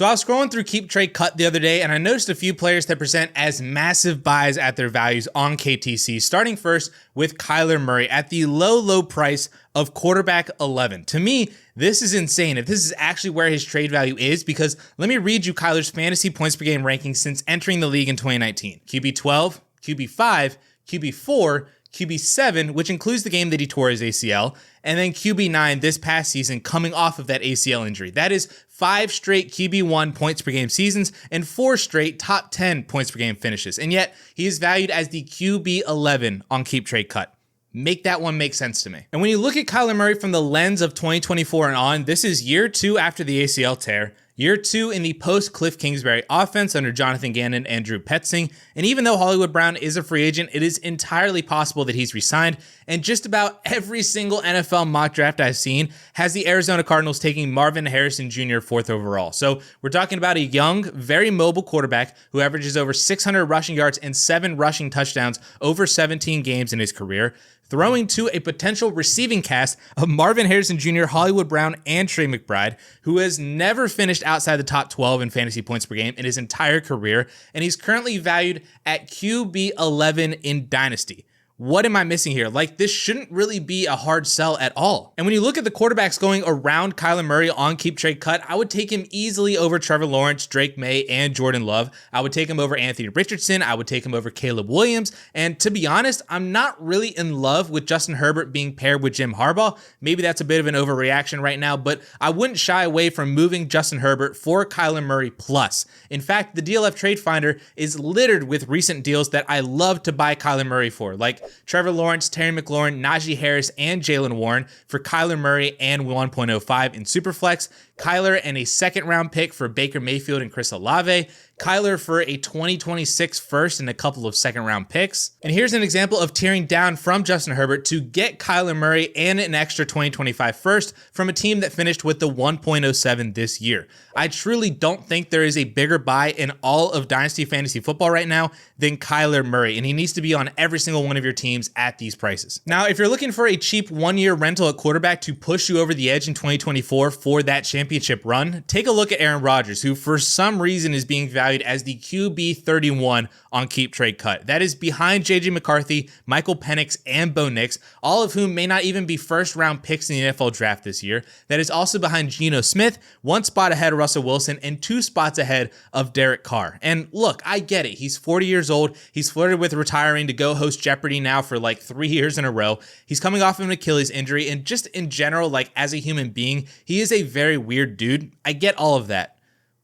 So I was scrolling through Keep Trade Cut the other day, and I noticed a few players that present as massive buys at their values on KTC, starting first with Kyler Murray at the low price of quarterback 11. To me, this is insane if this is actually where his trade value is, because let me read you Kyler's fantasy points per game rankings since entering the league in 2019. QB 12, QB 5, QB 4, QB 7, which includes the game that he tore his ACL, and then QB 9 this past season coming off of that ACL injury. That is 5 straight QB 1 points per game seasons and 4 straight top 10 points per game finishes. And yet he is valued as the QB 11 on Keep Trade Cut. Make that one make sense to me. And when you look at Kyler Murray from the lens of 2024 and on, this is year 2 after the ACL tear, year 2 in the post-Cliff Kingsbury offense under Jonathan Gannon and Drew Petzing. And even though Hollywood Brown is a free agent, it is entirely possible that he's re-signed. And just about every single NFL mock draft I've seen has the Arizona Cardinals taking Marvin Harrison Jr. 4th overall. So we're talking about a young, very mobile quarterback who averages over 600 rushing yards and 7 rushing touchdowns over 17 games in his career, throwing to a potential receiving cast of Marvin Harrison Jr., Hollywood Brown, and Trey McBride, who has never finished outside the top 12 in fantasy points per game in his entire career, and he's currently valued at QB 11 in Dynasty. What am I missing here? Like, this shouldn't really be a hard sell at all. And when you look at the quarterbacks going around Kyler Murray on Keep Trade Cut, I would take him easily over Trevor Lawrence, Drake May, and Jordan Love. I would take him over Anthony Richardson. I would take him over Caleb Williams. And to be honest, I'm not really in love with Justin Herbert being paired with Jim Harbaugh. Maybe that's a bit of an overreaction right now, but I wouldn't shy away from moving Justin Herbert for Kyler Murray plus. In fact, the DLF Trade Finder is littered with recent deals that I love to buy Kyler Murray for, like Trevor Lawrence, Terry McLaurin, Najee Harris, and Jalen Warren for Kyler Murray and 1.05 in Superflex, Kyler and a second-round pick for Baker Mayfield and Chris Olave, Kyler for a 2026 first and a couple of second-round picks. And here's an example of tearing down from Justin Herbert to get Kyler Murray and an extra 2025 first from a team that finished with the 1.07 this year. I truly don't think there is a bigger buy in all of Dynasty Fantasy Football right now than Kyler Murray, and he needs to be on every single one of your teams at these prices. Now, if you're looking for a cheap one-year rental at quarterback to push you over the edge in 2024 for that championship run, take a look at Aaron Rodgers, who for some reason is being valued as the QB 31 on Keep Trade Cut. That is behind JJ McCarthy, Michael Penix, and Bo Nix, all of whom may not even be first-round picks in the NFL draft this year. That is also behind Geno Smith, 1 spot ahead of Russell Wilson, and 2 spots ahead of Derek Carr. And look, I get it. He's 40 years old. He's flirted with retiring to go host Jeopardy now for like 3 years in a row. He's coming off of an Achilles injury, and just in general, like as a human being, he is a very weird dude. I get all of that.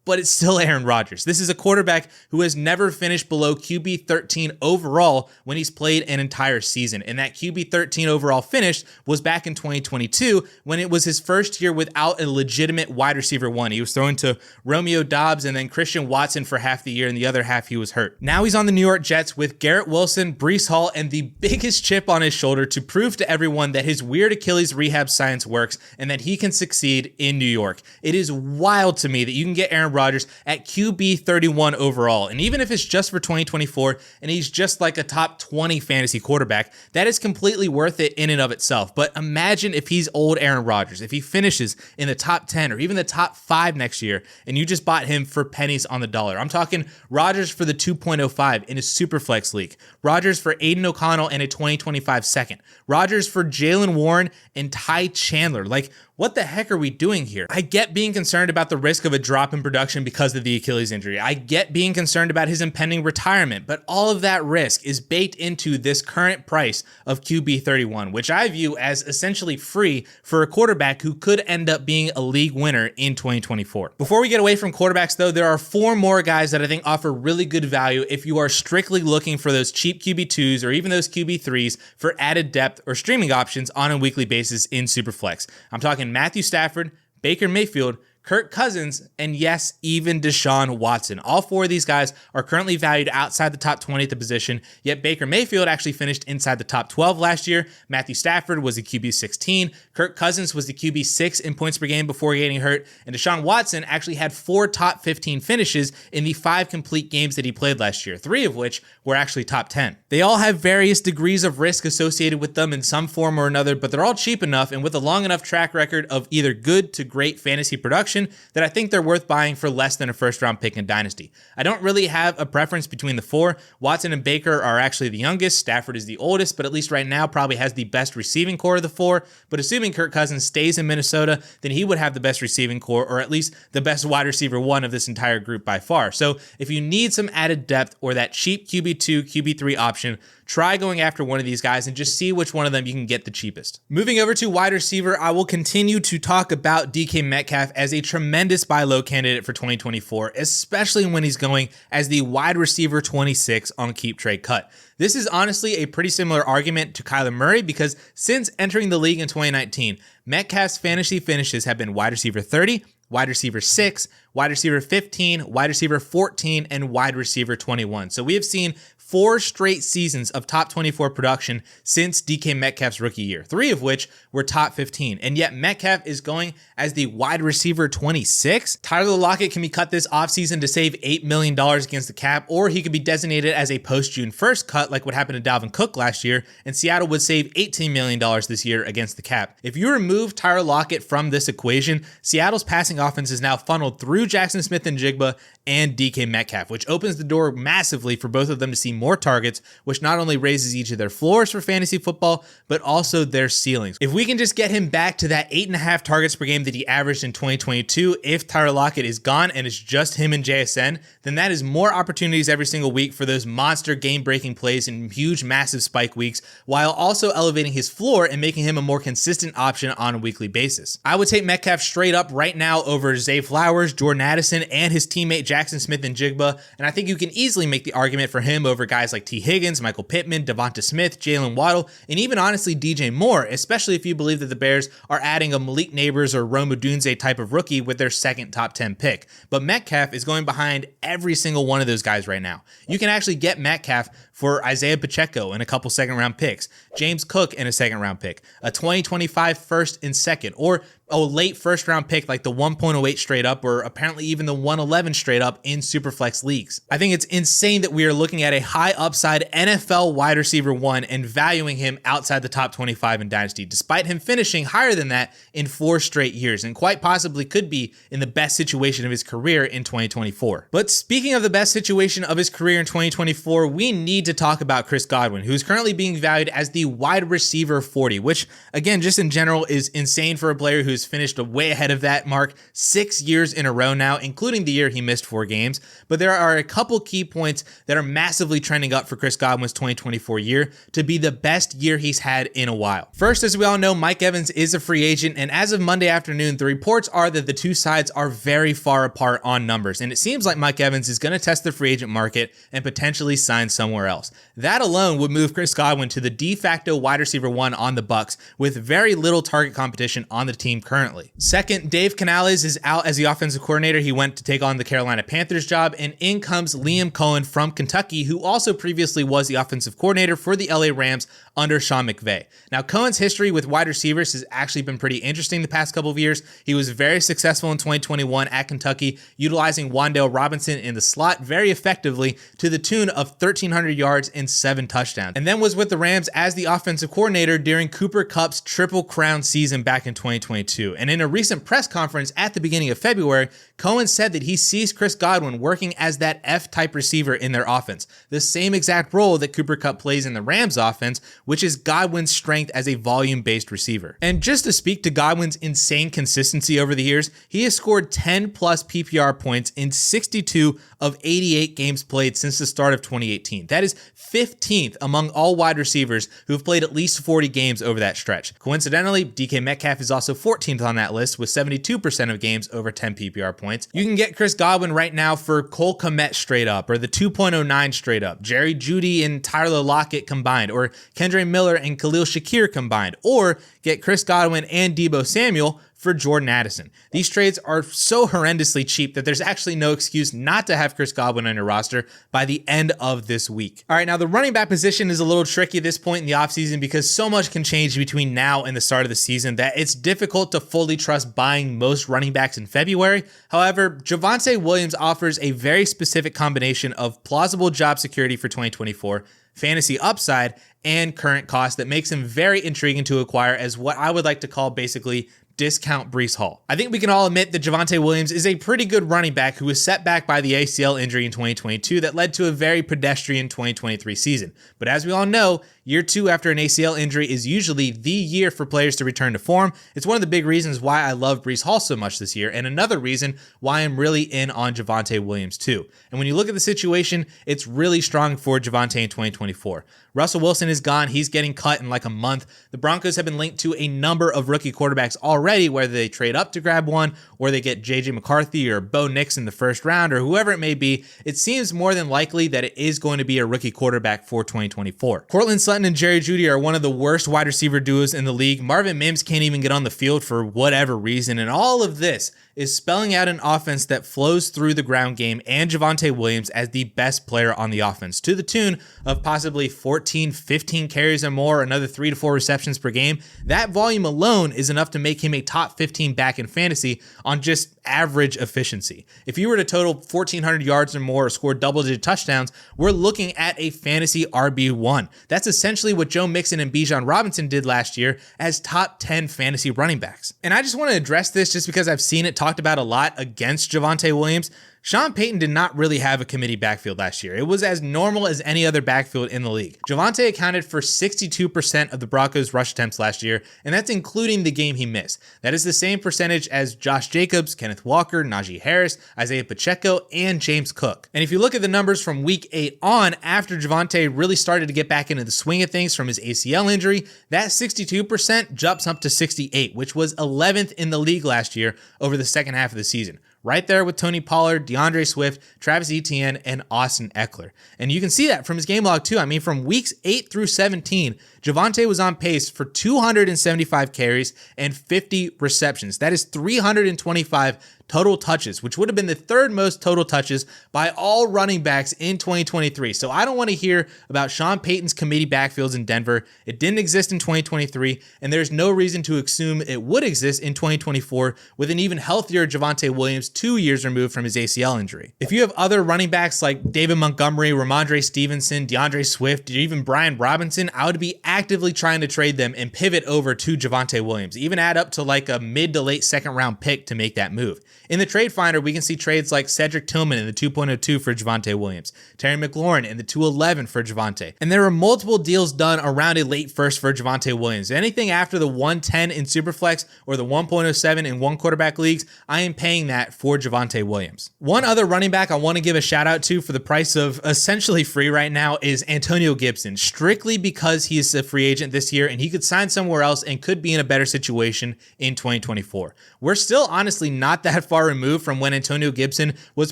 But it's still Aaron Rodgers. This is a quarterback who has never finished below QB 13 overall when he's played an entire season. And that QB 13 overall finish was back in 2022 when it was his first year without a legitimate wide receiver 1. He was thrown to Romeo Doubs and then Christian Watson for half the year, and the other half he was hurt. Now he's on the New York Jets with Garrett Wilson, Breece Hall, and the biggest chip on his shoulder to prove to everyone that his weird Achilles rehab science works and that he can succeed in New York. It is wild to me that you can get Aaron Rodgers at QB 31 overall. And even if it's just for 2024 and he's just like a top 20 fantasy quarterback, that is completely worth it in and of itself. But imagine if he's old Aaron Rodgers, if he finishes in the top 10 or even the top 5 next year, and you just bought him for pennies on the dollar. I'm talking Rodgers for the 2.05 in a Superflex league, Rodgers for Aiden O'Connell and a 2025 second, Rodgers for Jalen Warren and Ty Chandler. Like, what the heck are we doing here? I get being concerned about the risk of a drop in production because of the Achilles injury. I get being concerned about his impending retirement, but all of that risk is baked into this current price of QB 31, which I view as essentially free for a quarterback who could end up being a league winner in 2024. Before we get away from quarterbacks though, there are 4 more guys that I think offer really good value if you are strictly looking for those cheap QB2s or even those QB3s for added depth or streaming options on a weekly basis in Superflex. I'm talking Matthew Stafford, Baker Mayfield, Kirk Cousins, and yes, even Deshaun Watson. All 4 of these guys are currently valued outside the top 20 at the position, yet Baker Mayfield actually finished inside the top 12 last year. Matthew Stafford was the QB 16. Kirk Cousins was the QB 6 in points per game before getting hurt. And Deshaun Watson actually had 4 top 15 finishes in the 5 complete games that he played last year, 3 of which were actually top 10. They all have various degrees of risk associated with them in some form or another, but they're all cheap enough and with a long enough track record of either good to great fantasy production production that I think they're worth buying for less than a first-round pick in Dynasty. I don't really have a preference between the four. Watson and Baker are actually the youngest. Stafford is the oldest, but at least right now probably has the best receiving core of the four. But assuming Kirk Cousins stays in Minnesota, then he would have the best receiving core, or at least the best wide receiver one of this entire group by far. So if you need some added depth or that cheap QB2, QB3 option, try going after one of these guys and just see which one of them you can get the cheapest. Moving over to wide receiver, I will continue to talk about DK Metcalf as a tremendous buy low candidate for 2024, especially when he's going as the wide receiver 26 on Keep Trade Cut. This is honestly a pretty similar argument to Kyler Murray because since entering the league in 2019, Metcalf's fantasy finishes have been wide receiver 30, wide receiver 6, wide receiver 15, wide receiver 14, and wide receiver 21. So we have seen 4 straight seasons of top 24 production since DK Metcalf's rookie year, 3 of which were top 15. And yet Metcalf is going as the wide receiver 26. Tyler Lockett can be cut this offseason to save $8 million against the cap, or he could be designated as a post-June 1st cut like what happened to Dalvin Cook last year, and Seattle would save $18 million this year against the cap. If you remove Tyler Lockett from this equation, Seattle's passing offense is now funneled through Jackson Smith-Njigba and DK Metcalf, which opens the door massively for both of them to see more targets, which not only raises each of their floors for fantasy football, but also their ceilings. If we can just get him back to that 8.5 targets per game that he averaged in 2022, if Tyler Lockett is gone and it's just him and JSN, then that is more opportunities every single week for those monster game-breaking plays in huge, massive spike weeks, while also elevating his floor and making him a more consistent option on a weekly basis. I would take Metcalf straight up right now over Zay Flowers, Jordan Addison, and his teammate Jackson Smith-Njigba, and I think you can easily make the argument for him over guys like T. Higgins, Michael Pittman, Devonta Smith, Jalen Waddle, and even honestly DJ Moore, especially if you believe that the Bears are adding a Malik Neighbors or Rome Odunze type of rookie with their second top 10 pick. But Metcalf is going behind every single one of those guys right now. You can actually get Metcalf for Isaiah Pacheco and a couple second-round picks, James Cook and a second-round pick, a 2025 first and second, or a late first-round pick like the 1.08 straight up, or apparently even the 111 straight up in Superflex leagues. I think it's insane that we are looking at a high upside NFL wide receiver 1 and valuing him outside the top 25 in Dynasty, despite him finishing higher than that in 4 straight years, and quite possibly could be in the best situation of his career in 2024. But speaking of the best situation of his career in 2024, we need to talk about Chris Godwin, who is currently being valued as the wide receiver 40, which again, just in general is insane for a player who's finished way ahead of that mark 6 years in a row now, including the year he missed 4 games. But there are a couple key points that are massively trending up for Chris Godwin's 2024 year to be the best year he's had in a while. First, as we all know, Mike Evans is a free agent, and as of Monday afternoon, the reports are that the two sides are very far apart on numbers, and it seems like Mike Evans is going to test the free agent market and potentially sign somewhere else. That alone would move Chris Godwin to the de facto wide receiver 1 on the Bucs, with very little target competition on the team currently. Second, Dave Canales is out as the offensive coordinator. He went to take on the Carolina Panthers job, and in comes Liam Cohen from Kentucky, who also previously was the offensive coordinator for the LA Rams under Sean McVay. Now, Cohen's history with wide receivers has actually been pretty interesting the past couple of years. He was very successful in 2021 at Kentucky, utilizing Wan'Dale Robinson in the slot very effectively to the tune of 1,300 yards and 7 touchdowns, and then was with the Rams as the offensive coordinator during Cooper Kupp's Triple Crown season back in 2022. And in a recent press conference at the beginning of February, Cohen said that he sees Chris Godwin working as that F-type receiver in their offense, the same exact role that Cooper Kupp plays in the Rams offense, which is Godwin's strength as a volume-based receiver. And just to speak to Godwin's insane consistency over the years, he has scored 10 plus PPR points in 62 of 88 games played since the start of 2018. That is 15th among all wide receivers who have played at least 40 games over that stretch. Coincidentally, DK Metcalf is also 14th on that list with 72% of games over 10 PPR points. You can get Chris Godwin right now for Cole Kmet straight up, or the 2.09 straight up, Jerry Jeudy and Tyler Lockett combined, or Kendre Miller and Khalil Shakir combined, or get Chris Godwin and Deebo Samuel for Jordan Addison. These trades are so horrendously cheap that there's actually no excuse not to have Chris Godwin on your roster by the end of this week. All right, now the running back position is a little tricky at this point in the offseason because so much can change between now and the start of the season that it's difficult to fully trust buying most running backs in February. However, Javonte Williams offers a very specific combination of plausible job security for 2024, fantasy upside, and current cost that makes him very intriguing to acquire as what I would like to call basically discount Breece Hall. I think we can all admit that Javonte Williams is a pretty good running back who was set back by the ACL injury in 2022 that led to a very pedestrian 2023 season. But as we all know, year 2 after an ACL injury is usually the year for players to return to form. It's one of the big reasons why I love Breece Hall so much this year, and another reason why I'm really in on Javonte Williams too. And when you look at the situation, it's really strong for Javonte in 2024. Russell Wilson is gone. He's getting cut in like a month. The Broncos have been linked to a number of rookie quarterbacks already, whether they trade up to grab one or they get JJ McCarthy or Bo Nix in the first round or whoever it may be. It seems more than likely that it is going to be a rookie quarterback for 2024. Courtland Sutton and Jerry Jeudy are one of the worst wide receiver duos in the league. Marvin Mims can't even get on the field for whatever reason, and all of this is spelling out an offense that flows through the ground game and Javonte Williams as the best player on the offense to the tune of possibly 14, 15 carries or more, another 3 to 4 receptions per game. That volume alone is enough to make him a top 15 back in fantasy on just average efficiency. If you were to total 1,400 yards or more or score double-digit touchdowns, we're looking at a fantasy RB1. That's essentially what Joe Mixon and Bijan Robinson did last year as top 10 fantasy running backs. And I just want to address this just because I've seen it talked about a lot against Javonte Williams. Sean Payton did not really have a committee backfield last year. It was as normal as any other backfield in the league. Javonte accounted for 62% of the Broncos' rush attempts last year, and that's including the game he missed. That is the same percentage as Josh Jacobs, Kenneth Walker, Najee Harris, Isaiah Pacheco, and James Cook. And if you look at the numbers from week 8 on, after Javonte really started to get back into the swing of things from his ACL injury, that 62% jumps up to 68, which was 11th in the league last year over the second half of the season. Right there with Tony Pollard, DeAndre Swift, Travis Etienne, and Austin Eckler. And you can see that from his game log too. I mean, from weeks 8 through 17, Javonte was on pace for 275 carries and 50 receptions. That is 325 total touches, which would have been the third most total touches by all running backs in 2023. So I don't want to hear about Sean Payton's committee backfields in Denver. It didn't exist in 2023, and there's no reason to assume it would exist in 2024 with an even healthier Javonte Williams 2 years removed from his ACL injury. If you have other running backs like David Montgomery, Ramondre Stevenson, DeAndre Swift, or even Brian Robinson, I would be actively trying to trade them and pivot over to Javonte Williams, even add up to like a mid to late second round pick to make that move. In the trade finder, we can see trades like Cedric Tillman in the 2.02 for Javonte Williams, Terry McLaurin in the 211 for Javonte. And there were multiple deals done around a late first for Javonte Williams. Anything after the 110 in Superflex or the 1.07 in one quarterback leagues, I am paying that for Javonte Williams. One other running back I want to give a shout out to for the price of essentially free right now is Antonio Gibson, strictly because he is a free agent this year and he could sign somewhere else and could be in a better situation in 2024. We're still honestly not that far removed from when Antonio Gibson was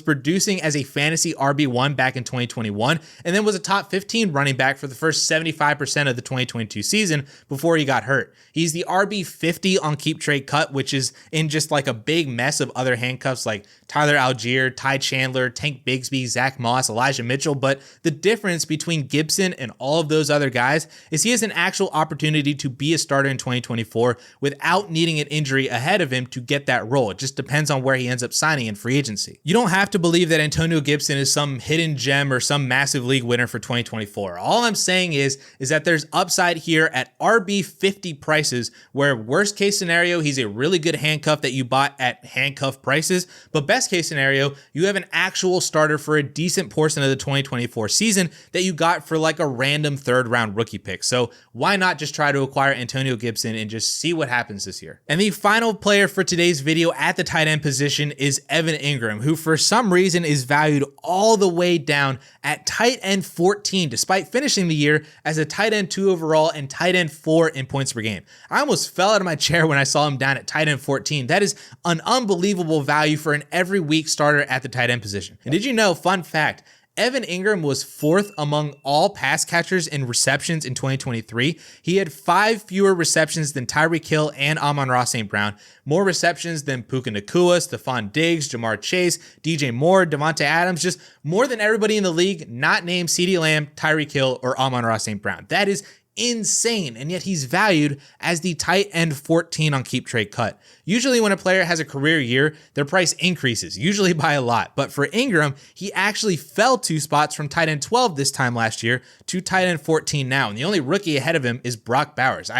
producing as a fantasy RB1 back in 2021 and then was a top 15 running back for the first 75% of the 2022 season before he got hurt. He's the RB50 on Keep Trade Cut, which is in just like a big mess of other handcuffs like Tyler Algier, Ty Chandler, Tank Bigsby, Zach Moss, Elijah Mitchell. But the difference between Gibson and all of those other guys is he has an actual opportunity to be a starter in 2024 without needing an injury ahead of him to get that role. It just depends on where he ends up signing in free agency. You don't have to believe that Antonio Gibson is some hidden gem or some massive league winner for 2024. All I'm saying is that there's upside here at RB50 prices where worst case scenario, he's a really good handcuff that you bought at handcuff prices, but best case scenario, you have an actual starter for a decent portion of the 2024 season that you got for like a random third round rookie pick. So why not just try to acquire Antonio Gibson and just see what happens this year? And the final player for today's video at the tight end position is Evan Engram, who for some reason is valued all the way down at tight end 14, despite finishing the year as a tight end 2 overall and tight end 4 in points per game. I almost fell out of my chair when I saw him down at tight end 14. That is an unbelievable value for an every week starter at the tight end position. And did you know, fun fact, Evan Engram was 4th among all pass catchers in receptions in 2023. He had 5 fewer receptions than Tyreek Hill and Amon-Ra St. Brown, more receptions than Puka Nacua, Stephon Diggs, Jamar Chase, DJ Moore, Devontae Adams, just more than everybody in the league, not named CeeDee Lamb, Tyreek Hill, or Amon-Ra St. Brown. That is insane, and yet he's valued as the tight end 14 on Keep Trade Cut. Usually when a player has a career year, their price increases, usually by a lot. But for Engram, he actually fell 2 spots from tight end 12 this time last year to tight end 14 now. And the only rookie ahead of him is Brock Bowers.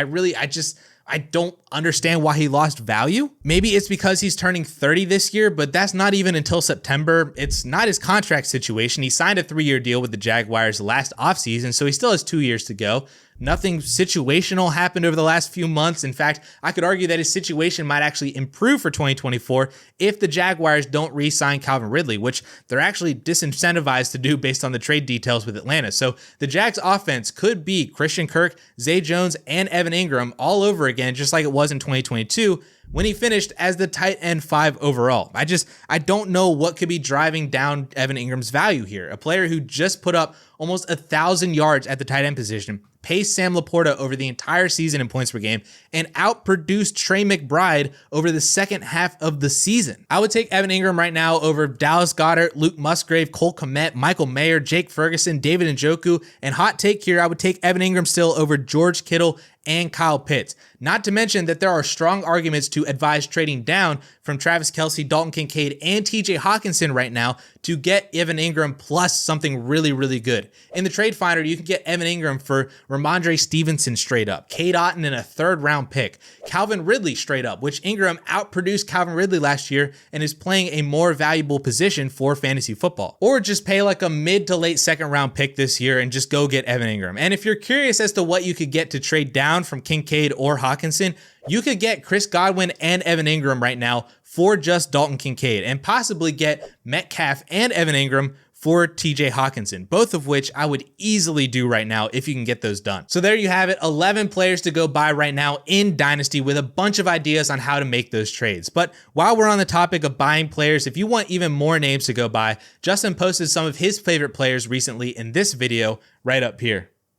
I don't understand why he lost value. Maybe it's because he's turning 30 this year, but that's not even until September. It's not his contract situation. He signed a 3-year deal with the Jaguars last offseason, so he still has 2 years to go. Nothing situational happened over the last few months. In fact, I could argue that his situation might actually improve for 2024 if the Jaguars don't re-sign Calvin Ridley, which they're actually disincentivized to do based on the trade details with Atlanta. So the Jags offense could be Christian Kirk, Zay Jones, and Evan Engram all over again, just like it was in 2022 when he finished as the tight end 5 overall. I don't know what could be driving down Evan Ingram's value here. A player who just put up almost 1,000 yards at the tight end position, paced Sam Laporta over the entire season in points per game, and outproduced Trey McBride over the second half of the season. I would take Evan Engram right now over Dallas Goedert, Luke Musgrave, Cole Kmet, Michael Mayer, Jake Ferguson, David Njoku, and hot take here, I would take Evan Engram still over George Kittle and Kyle Pitts. Not to mention that there are strong arguments to advise trading down from Travis Kelce, Dalton Kincaid, and TJ Hawkinson right now to get Evan Engram plus something really, really good. In the trade finder, you can get Evan Engram for Ramondre Stevenson straight up, Cade Otton in a 3rd round pick, Calvin Ridley straight up, which Engram outproduced Calvin Ridley last year and is playing a more valuable position for fantasy football. Or just pay like a mid to late 2nd round pick this year and just go get Evan Engram. And if you're curious as to what you could get to trade down from Kincaid or Hawkinson, you could get Chris Godwin and Evan Engram right now for just Dalton Kincaid, and possibly get Metcalf and Evan Engram for TJ Hawkinson, both of which I would easily do right now if you can get those done. So there you have it, 11 players to go buy right now in Dynasty with a bunch of ideas on how to make those trades. But while we're on the topic of buying players, if you want even more names to go buy, Justin posted some of his favorite players recently in this video right up here.